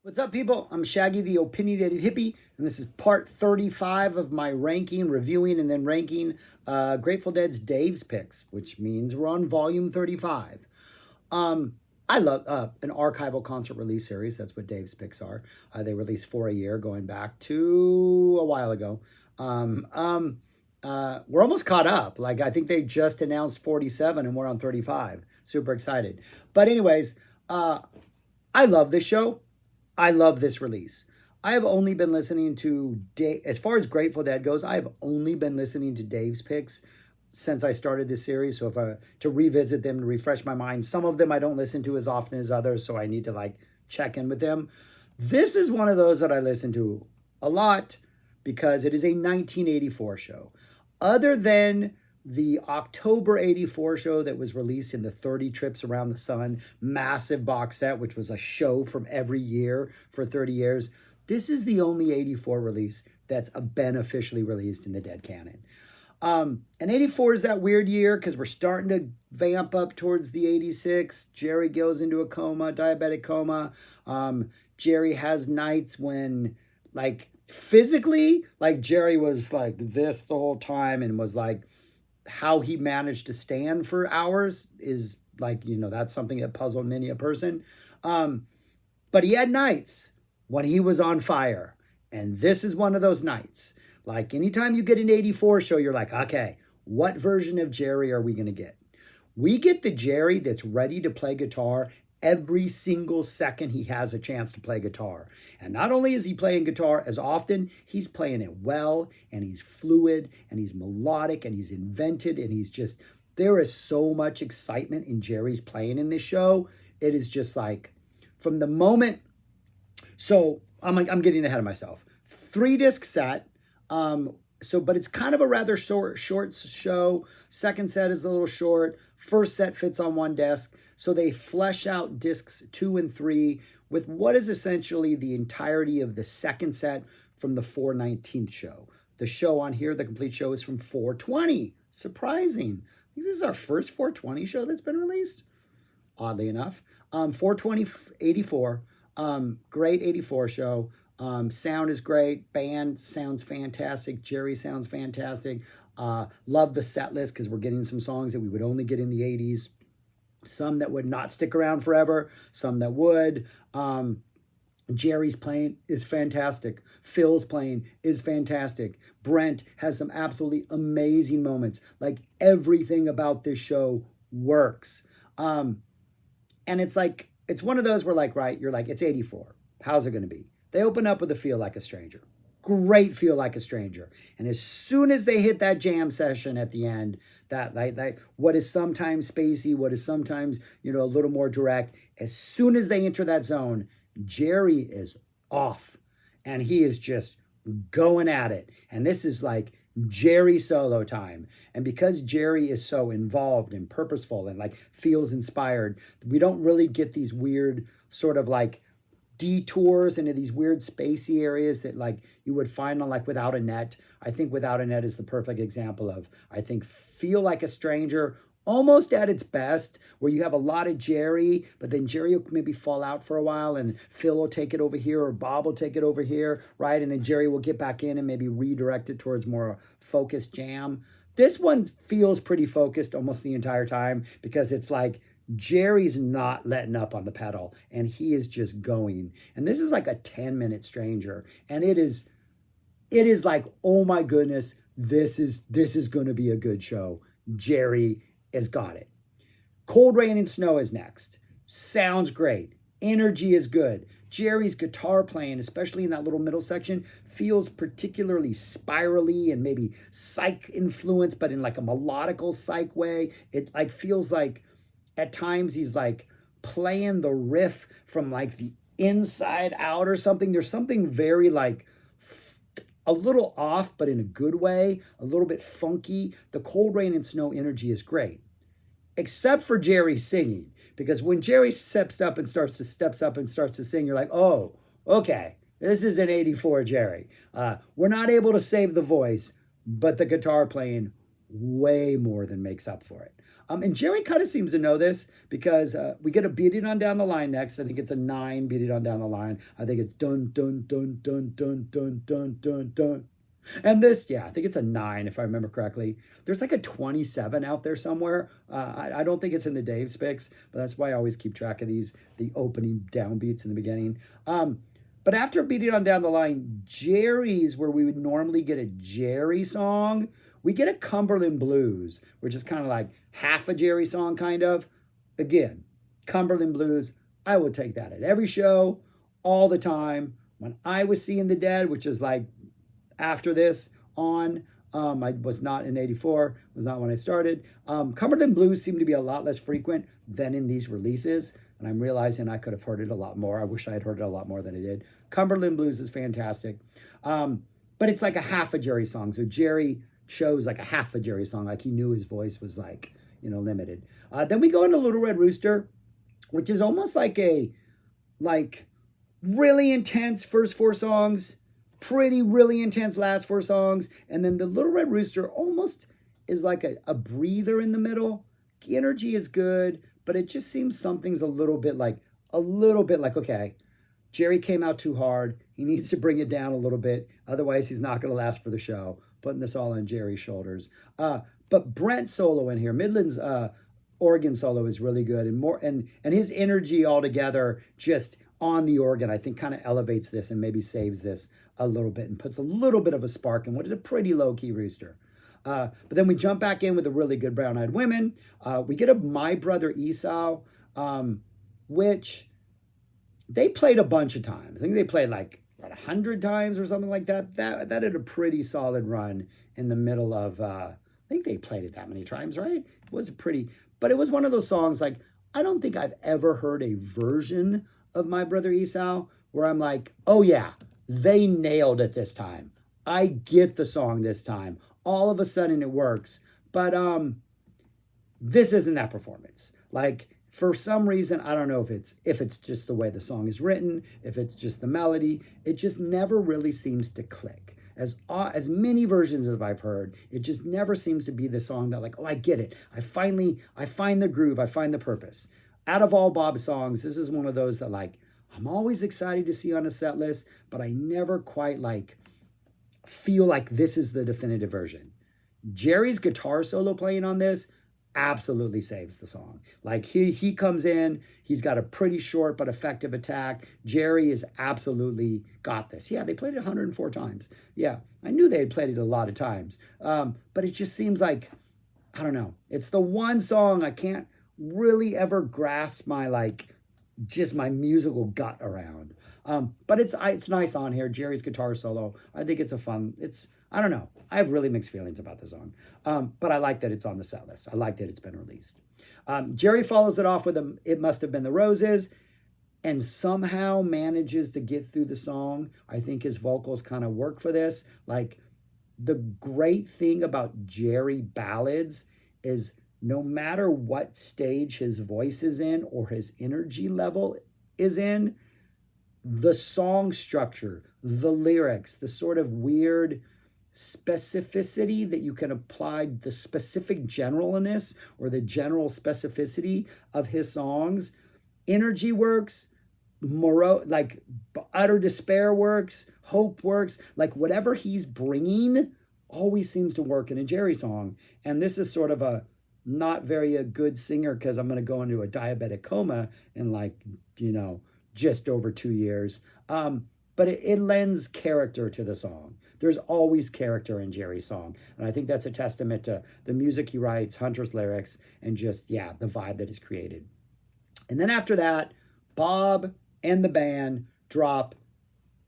What's up, people? I'm Shaggy, the opinionated hippie, and this is part 35 of my ranking, reviewing, and then ranking Grateful Dead's Dave's Picks, which means we're on volume 35. I love an archival concert release series. That's what Dave's Picks are. They release 4 a year, going back to a while ago. We're almost caught up. Like, I think they just announced 47, and we're on 35. Super excited. But anyways, I love this show. I love this release. I have only been listening to Dave, as far as Grateful Dead goes, I have only been listening to Dave's Picks since I started this series. So if I to revisit them, to refresh my mind, some of them I don't listen to as often as others, so I need to like check in with them. This is one of those that I listen to a lot because it is a 1984 show. Other than the October 84 show that was released in the 30 Trips Around the Sun massive box set, which was a show from every year for 30 years. This is the only 84 release that's been officially released in the Dead canon. And 84 is that weird year because we're starting to vamp up towards the 86. Jerry goes into a coma, diabetic coma. Jerry has nights when, like, physically, like, Jerry was like this the whole time and was like, how he managed to stand for hours is like, that's something that puzzled many a person. But he had nights when he was on fire. And this is one of those nights. Like, anytime you get an 84 show, you're like, okay, what version of Jerry are we going to get? We get the Jerry that's ready to play guitar every single second he has a chance to play guitar. And not only is he playing guitar as often, he's playing it well, and he's fluid, and he's melodic, and he's invented, and he's just, there is so much excitement in Jerry's playing in this show. It is just like, from the moment, so I'm getting ahead of myself. 3-disc set, but it's kind of a rather short show. Second set is a little short. First set fits on one disc. So they flesh out discs 2 and 3 with what is essentially the entirety of the second set from the 4/19 show. The show on here, the complete show, is from 4/20. Surprising. I think this is our first 4/20 show that's been released, oddly enough. 4/20 84. Great 84 show. Sound is great. Band sounds fantastic. Jerry sounds fantastic. Love the set list because we're getting some songs that we would only get in the 80s. Some that would not stick around forever. Some that would. Jerry's playing is fantastic. Phil's playing is fantastic. Brent has some absolutely amazing moments. Like, everything about this show works. And it's like, it's one of those where, like, right, you're like, it's 84. How's it going to be? They open up with a Feel Like a Stranger. Great Feel Like a Stranger. And as soon as they hit that jam session at the end, that what is sometimes spacey, what is sometimes, a little more direct, as soon as they enter that zone, Jerry is off. And he is just going at it. And this is like Jerry solo time. And because Jerry is so involved and purposeful and like feels inspired, we don't really get these weird sort of like detours into these weird spacey areas that like you would find on like Without a Net. I think Without a Net is the perfect example of, I think, Feel Like a Stranger almost at its best, where you have a lot of Jerry, but then Jerry will maybe fall out for a while and Phil will take it over here or Bob will take it over here, right? And then Jerry will get back in and maybe redirect it towards more focused jam. This one feels pretty focused almost the entire time because it's like Jerry's not letting up on the pedal and he is just going. And this is like a 10-minute Stranger. And it is like, oh my goodness, this is going to be a good show. Jerry has got it. Cold Rain and Snow is next. Sounds great. Energy is good. Jerry's guitar playing, especially in that little middle section, feels particularly spirally and maybe psych influenced, but in like a melodical psych way. It like feels like at times he's like playing the riff from like the inside out or something. There's something very like a little off, but in a good way, a little bit funky. The Cold Rain and Snow energy is great, except for Jerry singing. Because when Jerry steps up and starts to sing, you're like, oh, okay, this is an 84 Jerry. We're not able to save the voice, but the guitar playing way more than makes up for it. And Jerry kind of seems to know this because we get a Beat It On Down the Line next. I think it's a 9, Beat It On Down the Line. I think it's dun, dun, dun, dun, dun, dun, dun, dun, dun. And this, yeah, I think it's a 9 if I remember correctly. There's like a 27 out there somewhere. I don't think it's in the Dave's picks, but that's why I always keep track of these, the opening downbeats in the beginning. But after Beat It On Down the Line, Jerry's, where we would normally get a Jerry song, we get a Cumberland Blues, which is kind of like half a Jerry song, kind of. Again, Cumberland Blues, I will take that at every show, all the time. When I was seeing the Dead, which is like after this on, I was not in 84, was not when I started. Cumberland Blues seem to be a lot less frequent than in these releases. And I'm realizing I could have heard it a lot more. I wish I had heard it a lot more than I did. Cumberland Blues is fantastic. But it's like a half a Jerry song. So Jerry chose like a half a Jerry song. Like he knew his voice was like, limited. Then we go into Little Red Rooster, which is almost like a, really intense first 4 songs, pretty really intense last 4 songs. And then the Little Red Rooster almost is like a breather in the middle. The energy is good, but it just seems something's a little bit like, okay, Jerry came out too hard. He needs to bring it down a little bit. Otherwise, he's not going to last for the show. Putting this all on Jerry's shoulders. But Brent's solo in here, Midland's organ solo is really good. And his energy altogether just on the organ, I think kind of elevates this and maybe saves this a little bit and puts a little bit of a spark in what is a pretty low-key Rooster. But then we jump back in with a really good Brown Eyed Women. We get a My Brother Esau, which they played a bunch of times. I think they played like 100 times or something like that. That had a pretty solid run in the middle of, I think they played it that many times, right? It was but it was one of those songs like, I don't think I've ever heard a version of My Brother Esau where I'm like, oh yeah, they nailed it this time. I get the song this time. All of a sudden it works. But this isn't that performance. Like, for some reason, I don't know if it's just the way the song is written, if it's just the melody, it just never really seems to click. As many versions as I've heard, it just never seems to be the song that like, oh, I get it. I find the groove, I find the purpose. Out of all Bob's songs, this is one of those that like, I'm always excited to see on a set list, but I never quite like feel like this is the definitive version. Jerry's guitar solo playing on this absolutely saves the song. Like he comes in, he's got a pretty short but effective attack. Jerry is absolutely got this. Yeah, they played it 104 times. Yeah, I knew they had played it a lot of times. But it just seems like, I don't know. It's the one song I can't really ever grasp my just my musical gut around. But it's nice on here. Jerry's guitar solo. I think it's I don't know. I have really mixed feelings about the song. But I like that it's on the set list. I like that it's been released. Jerry follows it off with It Must Have Been the Roses and somehow manages to get through the song. I think his vocals kind of work for this. Like, the great thing about Jerry ballads is no matter what stage his voice is in or his energy level is in, the song structure, the lyrics, the sort of weird specificity that you can apply, the specific generalness or the general specificity of his songs, energy works, like utter despair works, hope works, like whatever he's bringing always seems to work in a Jerry song. And this is sort of a not very a good singer because I'm going to go into a diabetic coma in just over 2 years. But it lends character to the song. There's always character in Jerry's song. And I think that's a testament to the music he writes, Hunter's lyrics, and just, the vibe that is created. And then after that, Bob and the band drop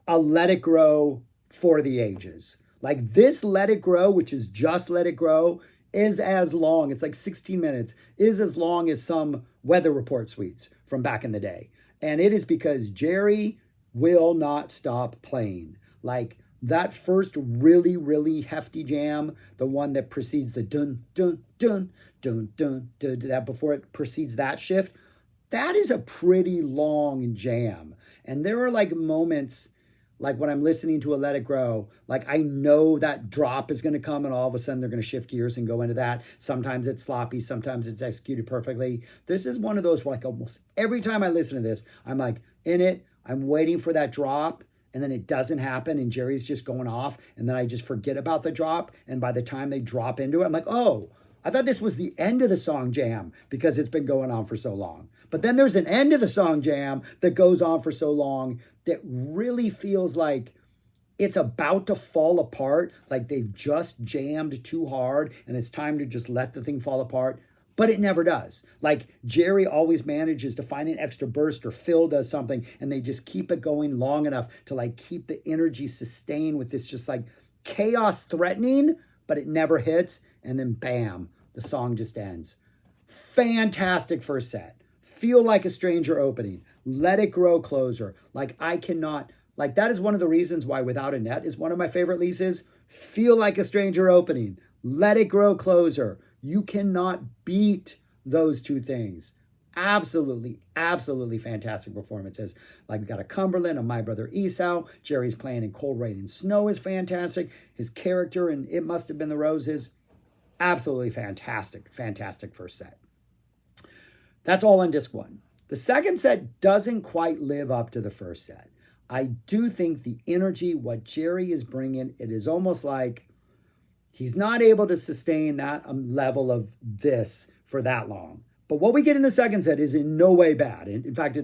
a Let It Grow for the ages. Like this Let It Grow, which is just Let It Grow, is as long, it's like 16 minutes, is as long as some weather report suites from back in the day. And it is because Jerry will not stop playing. Like that first really, really hefty jam, the one that precedes the dun, dun, dun, dun, dun, dun, that before it precedes that shift, that is a pretty long jam. And there are like moments like when I'm listening to a Let It Grow, like I know that drop is going to come and all of a sudden they're going to shift gears and go into that. Sometimes it's sloppy, sometimes it's executed perfectly. This is one of those where like almost every time I listen to this, I'm like in it, I'm waiting for that drop, and then it doesn't happen and Jerry's just going off, and then I just forget about the drop, and by the time they drop into it, I'm like, oh, I thought this was the end of the song jam because it's been going on for so long. But then there's an end of the song jam that goes on for so long that really feels like it's about to fall apart, like they've just jammed too hard and it's time to just let the thing fall apart. But it never does. Like Jerry always manages to find an extra burst, or Phil does something, and they just keep it going long enough to like keep the energy sustained with this just like chaos threatening, but it never hits. And then bam, the song just ends. Fantastic first set. Feel Like a Stranger opening. Let It Grow closer. Like I cannot, like that is one of the reasons why Without a Net is one of my favorite leases. Feel Like a Stranger opening. Let It Grow closer. You cannot beat those two things. Absolutely, absolutely fantastic performances. Like we got a Cumberland, a My Brother Esau. Jerry's playing in Cold Rain and Snow is fantastic. His character in It Must Have Been the Roses, absolutely fantastic, fantastic first set. That's all on disc one. The second set doesn't quite live up to the first set. I do think the energy, what Jerry is bringing, it is almost like he's not able to sustain that level of this for that long. But what we get in the second set is in no way bad. In fact,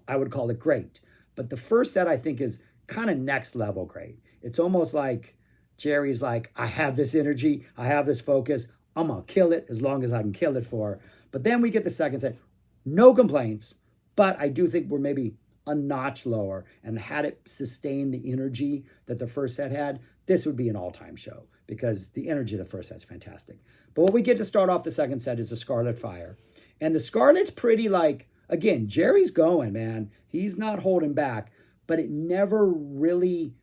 I would call it great. But the first set, I think, is kind of next level great. It's almost like Jerry's like, I have this energy, I have this focus, I'm going to kill it as long as I can kill it for. But then we get the second set. No complaints, but I do think we're maybe a notch lower. And had it sustained the energy that the first set had, this would be an all-time show because the energy of the first set's fantastic. But what we get to start off the second set is the Scarlet Fire. And the Scarlet's pretty like, again, Jerry's going, man. He's not holding back, but it never really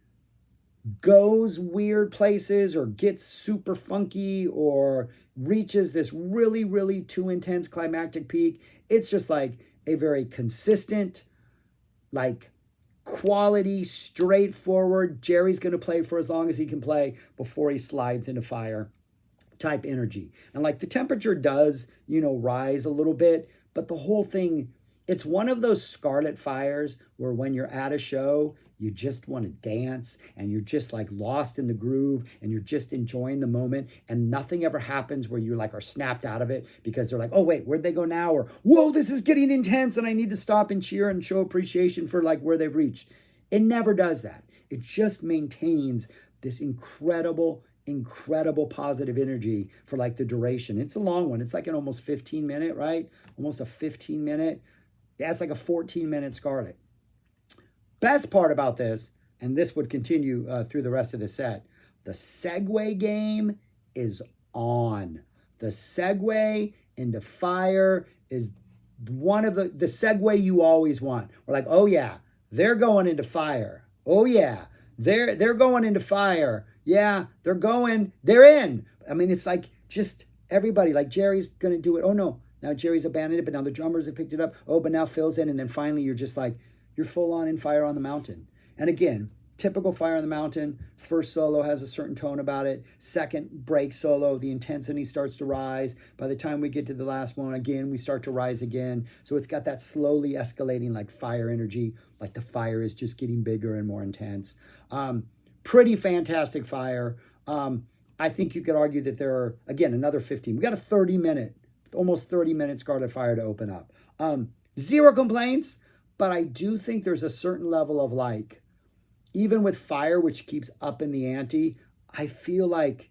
goes weird places or gets super funky or reaches this really, really too intense climactic peak. It's just like a very consistent, like quality, straightforward, Jerry's going to play for as long as he can play before he slides into fire type energy. And like the temperature does, rise a little bit, but the whole thing, it's one of those Scarlet Fires where when you're at a show, you just want to dance and you're just like lost in the groove and you're just enjoying the moment and nothing ever happens where you like are snapped out of it because they're like, oh wait, where'd they go now? Or whoa, this is getting intense and I need to stop and cheer and show appreciation for like where they've reached. It never does that. It just maintains this incredible positive energy for like the duration. It's a long one. It's like an almost 15-minute, right? Almost a 15-minute. Yeah, it's like a 14-minute Scarlet. Best part about this, and this would continue through the rest of the set, the segue game is on. The segue into fire is one of the segue you always want. We're like, oh yeah, they're going into fire. Oh yeah, they're going into fire. Yeah, they're in. I mean, it's like just everybody, like Jerry's going to do it. Oh no, now Jerry's abandoned it, but now the drummers have picked it up. Oh, but now Phil's in. And then finally you're just like, you're full on in Fire on the Mountain. And again, typical Fire on the Mountain, first solo has a certain tone about it. Second break solo, the intensity starts to rise. By the time we get to the last one, again, we start to rise again. So it's got that slowly escalating like fire energy, like the fire is just getting bigger and more intense. Pretty fantastic fire. I think you could argue that there are, again, another 15. We got a almost 30-minute Scarlet Fire to open up. Zero complaints. But I do think there's a certain level of like, even with fire, which keeps up in the ante, I feel like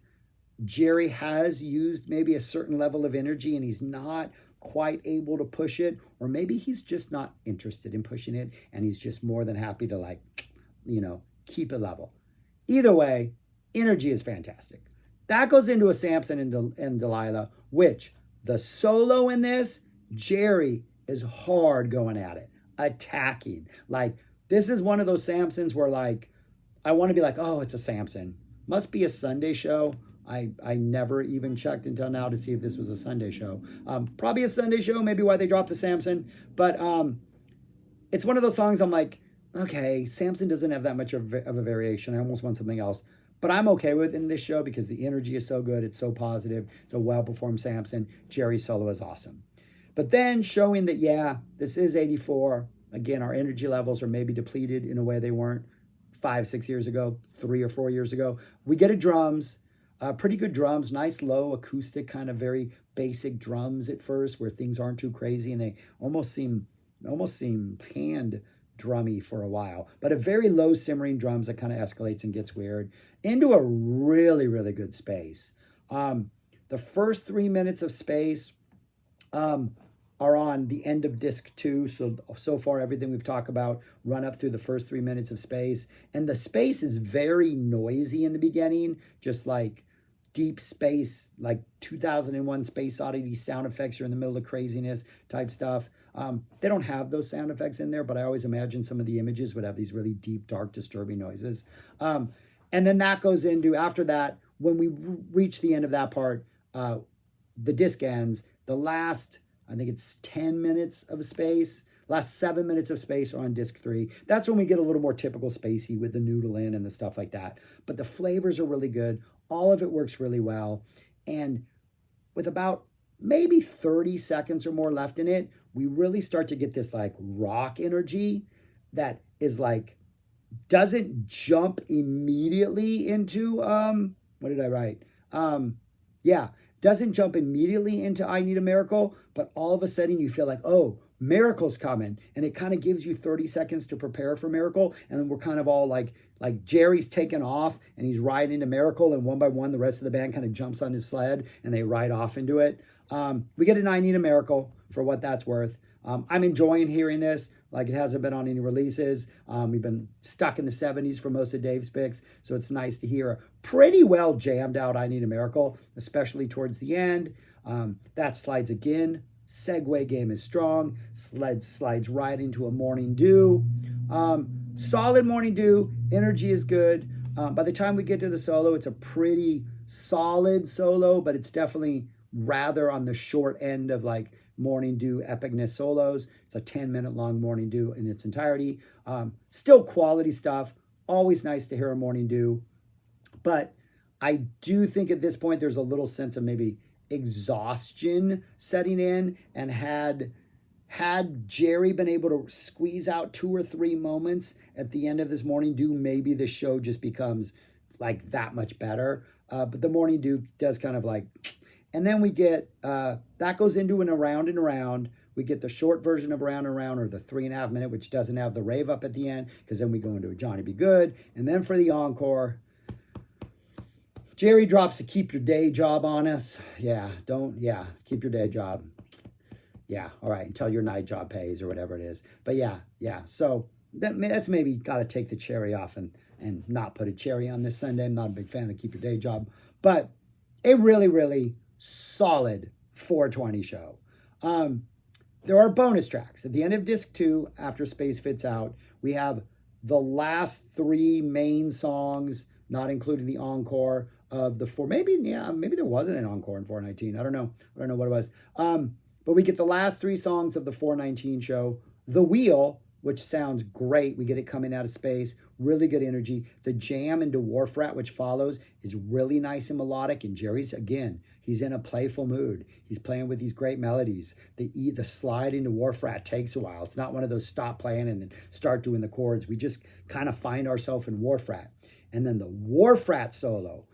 Jerry has used maybe a certain level of energy and he's not quite able to push it. Or maybe he's just not interested in pushing it and he's just more than happy to like, keep it level. Either way, energy is fantastic. That goes into a Samson and Delilah, which the solo in this, Jerry is hard going at it. Attacking. Like, this is one of those Samsons where like, I want to be like, oh, it's a Samson. Must be a Sunday show. I never even checked until now to see if this was a Sunday show. Probably a Sunday show, maybe why they dropped the Samson. But it's one of those songs I'm like, okay, Samson doesn't have that much of a variation. I almost want something else. But I'm okay with it in this show because the energy is so good. It's so positive. It's a well-performed Samson. Jerry's solo is awesome. But then showing that, yeah, this is 84. Again, our energy levels are maybe depleted in a way they weren't 5, 6 years ago, 3 or 4 years ago. We get a drums, pretty good drums, nice low acoustic, kind of very basic drums at first where things aren't too crazy and they almost seem hand drummy for a while, but a very low simmering drums that kind of escalates and gets weird into a really, really good space. The first 3 minutes of space are on the end of disc 2. So far, everything we've talked about run up through the first 3 minutes of space. And the space is very noisy in the beginning, just like deep space, like 2001 Space Oddity sound effects. You're in the middle of craziness type stuff. They don't have those sound effects in there, but I always imagine some of the images would have these really deep, dark, disturbing noises. And then that goes into, after that, when we reach the end of that part, the disc ends. The last, I think it's 10 minutes of space, last 7 minutes of space are on disc 3. That's when we get a little more typical spacey with the noodle in and the stuff like that. But the flavors are really good. All of it works really well. And with about maybe 30 seconds or more left in it, we really start to get this like rock energy that is like, doesn't jump immediately into, what did I write? Yeah, doesn't jump immediately into I Need a Miracle, but all of a sudden you feel like, oh, miracle's coming. And it kind of gives you 30 seconds to prepare for miracle. And then we're kind of all like Jerry's taken off and he's riding into miracle. And one by one, the rest of the band kind of jumps on his sled and they ride off into it. We get an I Need a Miracle for what that's worth. I'm enjoying hearing this. Like, it hasn't been on any releases. We've been stuck in the 70s for most of Dave's picks, so it's nice to hear a pretty well jammed out I Need a Miracle, especially towards the end. That slides again. Segue game is strong. Slides right into a Morning Dew. Solid Morning Dew. Energy is good. By the time we get to the solo, it's a pretty solid solo, but it's definitely rather on the short end of like Morning Dew epicness solos. It's a 10-minute long Morning Dew in its entirety. Still quality stuff. Always nice to hear a Morning Dew. But I do think at this point there's a little sense of maybe exhaustion setting in, and had Jerry been able to squeeze out 2 or 3 moments at the end of this Morning Dew, maybe the show just becomes like that much better. But the Morning Dew does kind of like, and then we get, that goes into an Around and Around. We get the short version of Around and Around, or the 3.5 minute, which doesn't have the rave up at the end, because then we go into a Johnny Be Good. And then for the encore, Jerry drops the keep your day job on us. Keep your day job. Yeah, all right, until your night job pays or whatever it is. But yeah. So that's maybe got to take the cherry off and not put a cherry on this Sunday. I'm not a big fan of keep your day job. But a really, really solid 420 show. There are bonus tracks. At the end of disc 2, after Space Fits Out, we have the last 3 main songs, not including the encore of the 4. Maybe there wasn't an encore in 419. I don't know what it was. But we get the last 3 songs of the 419 show. The Wheel, which sounds great. We get it coming out of space. Really good energy. The jam into Wharf Rat, which follows, is really nice and melodic. And Jerry's, again, he's in a playful mood. He's playing with these great melodies. The slide into Wharf Rat takes a while. It's not one of those stop playing and then start doing the chords. We just kind of find ourselves in Wharf Rat. And then the Wharf Rat solo,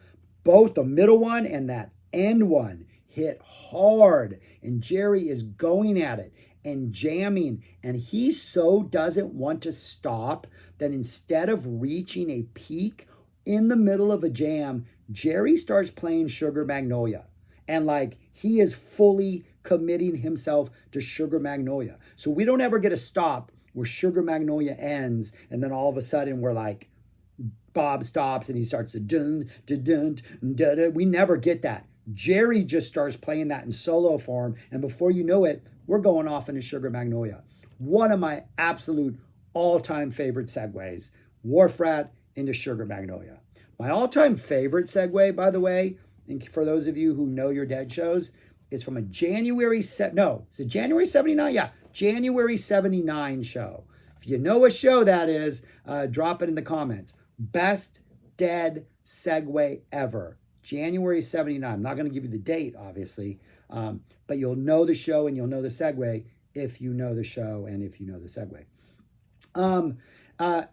both the middle one and that end one, hit hard. And Jerry is going at it and jamming, and he so doesn't want to stop that instead of reaching a peak in the middle of a jam, Jerry starts playing Sugar Magnolia, and like he is fully committing himself to Sugar Magnolia. So we don't ever get a stop where Sugar Magnolia ends and then all of a sudden we're like, Bob stops and he starts to dun dun dun dun dun. We never get that. Jerry just starts playing that in solo form, and before you know it, we're going off into Sugar Magnolia. One of my absolute all-time favorite segues, Wharf Rat into Sugar Magnolia. My all-time favorite segue, by the way, and for those of you who know your Dead shows, is from a January 79? Yeah, January 79 show. If If you know a show that is, drop it in the comments. Best dead segue ever. January 79. I'm not going to give you the date, obviously, but you'll know the show and you'll know the segue if you know the show and if you know the segue.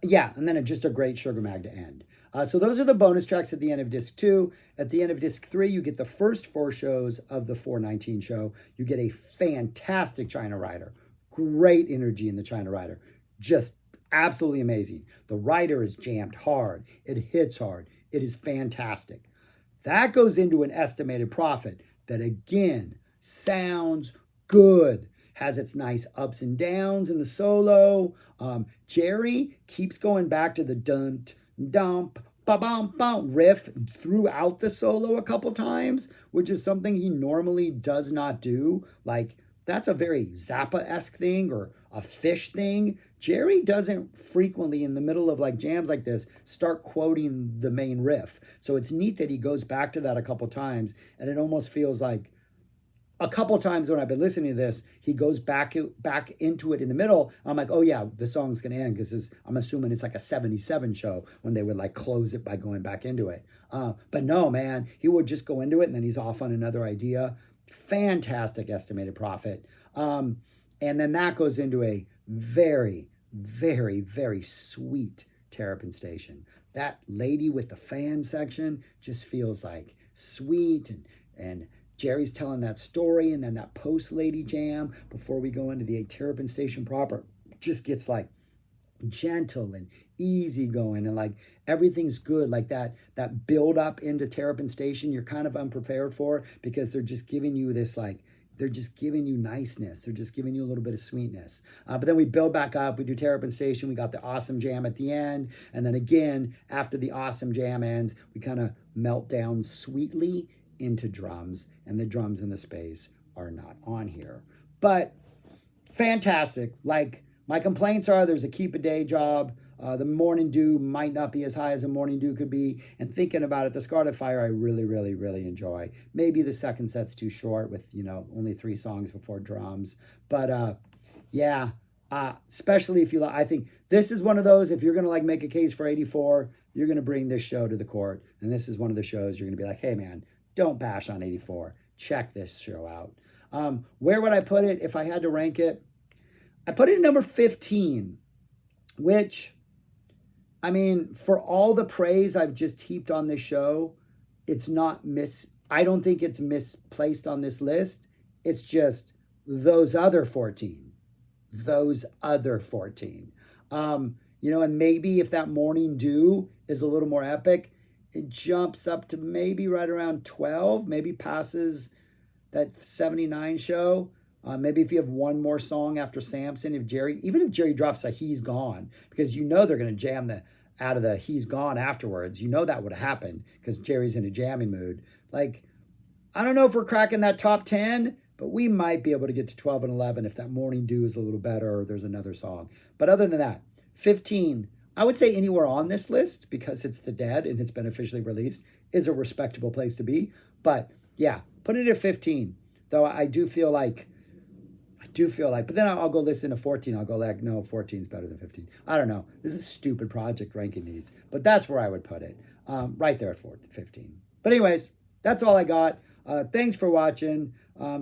Yeah, and then just a great sugar mag to end. So those are the bonus tracks at the end of disc 2. At the end of disc 3, you get the first 4 shows of the 419 show. You get a fantastic China Rider. Great energy in the China Rider. Just absolutely amazing. The Rider is jammed hard. It hits hard. It is fantastic. That goes into an estimated profit that, again, sounds good. Has its nice ups and downs in the solo. Jerry keeps going back to the dunt, dump, ba-bum-bum riff throughout the solo a couple times, which is something he normally does not do. Like, that's a very Zappa-esque thing or a Fish thing. Jerry doesn't frequently, in the middle of like jams like this, start quoting the main riff. So it's neat that he goes back to that a couple times, and it almost feels like a couple times when I've been listening to this, he goes back into it in the middle. I'm like, oh yeah, the song's gonna end because I'm assuming it's like a 77 show when they would like close it by going back into it. But no, man, he would just go into it and then he's off on another idea. Fantastic estimated profit. And then that goes into a very, very, very sweet Terrapin Station. That lady with the fan section just feels like sweet and Jerry's telling that story, and then that post lady jam before we go into the Terrapin Station proper just gets like gentle and easy going, and like everything's good. Like that build up into Terrapin Station, you're kind of unprepared for because they're just giving you this like, they're just giving you niceness. They're just giving you a little bit of sweetness. But then we build back up. We do Terrapin Station. We got the awesome jam at the end. And then again, after the awesome jam ends, we kind of melt down sweetly into drums, and the drums in the space are not on here. But fantastic. Like, my complaints are there's a keep a day job. The Morning Dew might not be as high as a Morning Dew could be. And thinking about it, the Scarlet Fire I really, really, really enjoy. Maybe the second set's too short with, only 3 songs before drums. But yeah, especially if you like, I think this is one of those, if you're going to like make a case for 84, you're going to bring this show to the court. And this is one of the shows you're going to be like, hey man, don't bash on 84. Check this show out. Where would I put it if I had to rank it? I put it at number 15, which, I mean, for all the praise I've just heaped on this show, it's not I don't think it's misplaced on this list. It's just those other 14. Those other 14. And maybe if that Morning Dew is a little more epic, it jumps up to maybe right around 12, maybe passes that 79 show. Maybe if you have one more song after Samson, even if Jerry drops a He's Gone, because they're going to jam out of the He's Gone afterwards. That would happen because Jerry's in a jamming mood. Like, I don't know if we're cracking that top 10, but we might be able to get to 12 and 11 if that Morning Dew is a little better or there's another song. But other than that, 15, I would say anywhere on this list, because it's the Dead and it's been officially released, is a respectable place to be. But yeah, put it at 15. Though I do feel like, but then I'll go listen to 14. I'll go like, no, 14 is better than 15. I don't know. This is a stupid project ranking these, but that's where I would put it. Right there at 15. But anyways, that's all I got. Thanks for watching.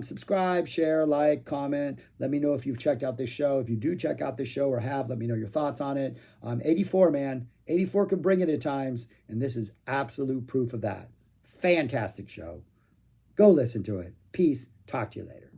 Subscribe, share, like, comment. Let me know if you've checked out this show. If you do check out this show or have, let me know your thoughts on it. 84, man. 84 could bring it at times, and this is absolute proof of that. Fantastic show. Go listen to it. Peace. Talk to you later.